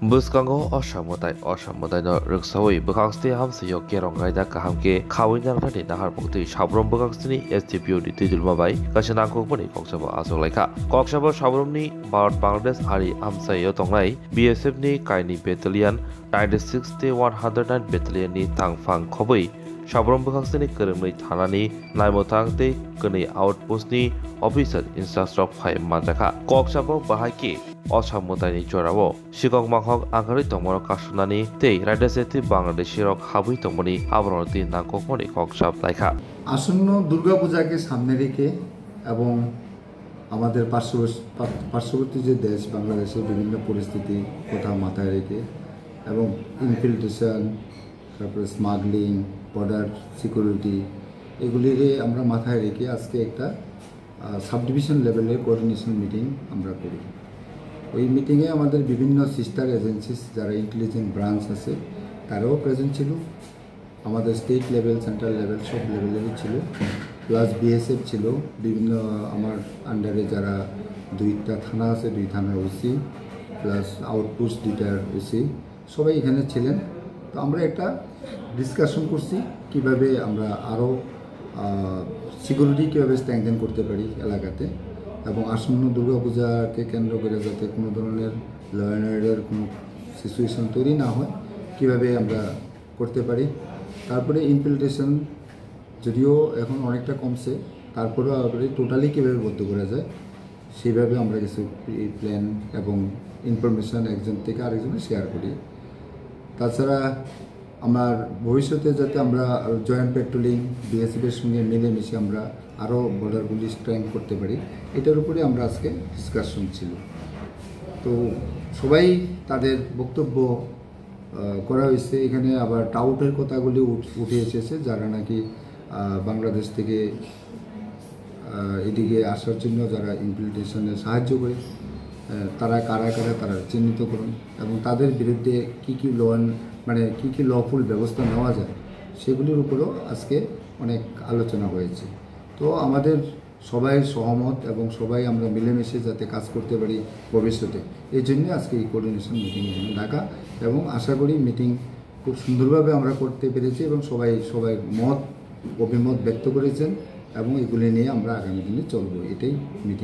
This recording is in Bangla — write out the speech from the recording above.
Buskango Osamutai no Ruksawi, Bukangsti Hamsio Kerongaida Kahamke, Kawina Rani Nahar Pukti, Shabrum Bukangstini, STPU Tidulmabai, Kashanako Puni, Koksaba Azoleka, Koksaba Shabrumni, Bart Bangladesh Hari Amsayo Tongai, BSF ni Kaini Battalion, 96 109 Battalion ni Tangfang Kobui, Shabrum Bukangstini Kerumni Tanani, Naimotangte, Kuni Outpost ni Officer Instructor of High Mandaka, Koksaba Bahaki. Osamutai Jorabo, Shikong Manghok Angari Tomoro Kasunani, Te Radaseti Bangladeshi Rock Habi Tomoni, Abroti Nankokoni Kokshap Laika. আসন্ন দুর্গাপূজাকে সামনে রেখে এবং আমাদের পার্শ্ববর্তী যে দেশ বাংলাদেশের বিভিন্ন পরিস্থিতি কথা মাথায় রেখে এবং ইনফিল্ট্রেশন তারপরে স্মাগলিং বর্ডার সিকিউরিটি এগুলিকে আমরা মাথায় রেখে আজকে একটা সাব ডিভিশন লেভেলের কোঅর্ডিনেশন মিটিং আমরা করি। ওই মিটিংয়ে আমাদের বিভিন্ন সিস্টার এজেন্সিস যারা ইন্টেলিজেন্স ব্রাঞ্চ আছে তারাও প্রেজেন্ট ছিল, আমাদের স্টেট লেভেল সেন্ট্রাল লেভেল সব লেভেলেরই ছিল, প্লাস বিএসএফ ছিল, বিভিন্ন আমার আন্ডারে যারা 2টা থানা আছে 2 থানার ওসি প্লাস আউটপোস্ট 2টার ওসি সবাই এখানে ছিলেন। তো আমরা একটা ডিসকাশন করছি কিভাবে আমরা আরও সিকিউরিটি কীভাবে স্ট্রেংথেন করতে পারি এলাকাতে এবং আসন্ন দুর্গাপূজাকে কেন্দ্র করে যাতে কোনো ধরনের ল অ্যান্ড অর্ডারের কোনো সিচুয়েশন তৈরি না হয় কীভাবে আমরা করতে পারি। তারপরে ইনফিল্ট্রেশন যদিও এখন অনেকটা কমছে তারপরেও টোটালি কীভাবে বদ্ধ করা যায় সেইভাবে আমরা কিছু প্ল্যান এবং ইনফরমেশান একজন থেকে আরেকজনে শেয়ার করি। তাছাড়া আমার ভবিষ্যতে যাতে আমরা জয়েন্ট পেট্রোলিং বিএসএফের সঙ্গে মিলেমিশে আমরা আরও বর্ডারগুলি স্ট্রেংথ করতে পারি এটার উপরে আমরা আজকে ডিসকাশন ছিল। তো সবাই তাদের বক্তব্য করা হয়েছে। এখানে আবার টাউটের কথাগুলি উঠে এসেছে যারা নাকি বাংলাদেশ থেকে এদিকে আসার জন্য যারা ইনফিল্ট্রেশনে সাহায্য করে তারা কারা তারা চিহ্নিত করুন এবং তাদের বিরুদ্ধে কী কী লফুল ব্যবস্থা নেওয়া যায় সেগুলির উপরেও আজকে অনেক আলোচনা হয়েছে। তো আমাদের সবাই সহমত এবং সবাই আমরা মিলেমিশে যাতে কাজ করতে পারি ভবিষ্যতে এই জন্য আজকে এই কোঅর্ডিনেশন মিটিং এখানে ডাকা এবং আশা করি মিটিং খুব সুন্দরভাবে আমরা করতে পেরেছি এবং সবাই অভিমত ব্যক্ত করেছেন এবং এগুলি নিয়ে আমরা আগামী দিনে চলব, এটাই মিটিং।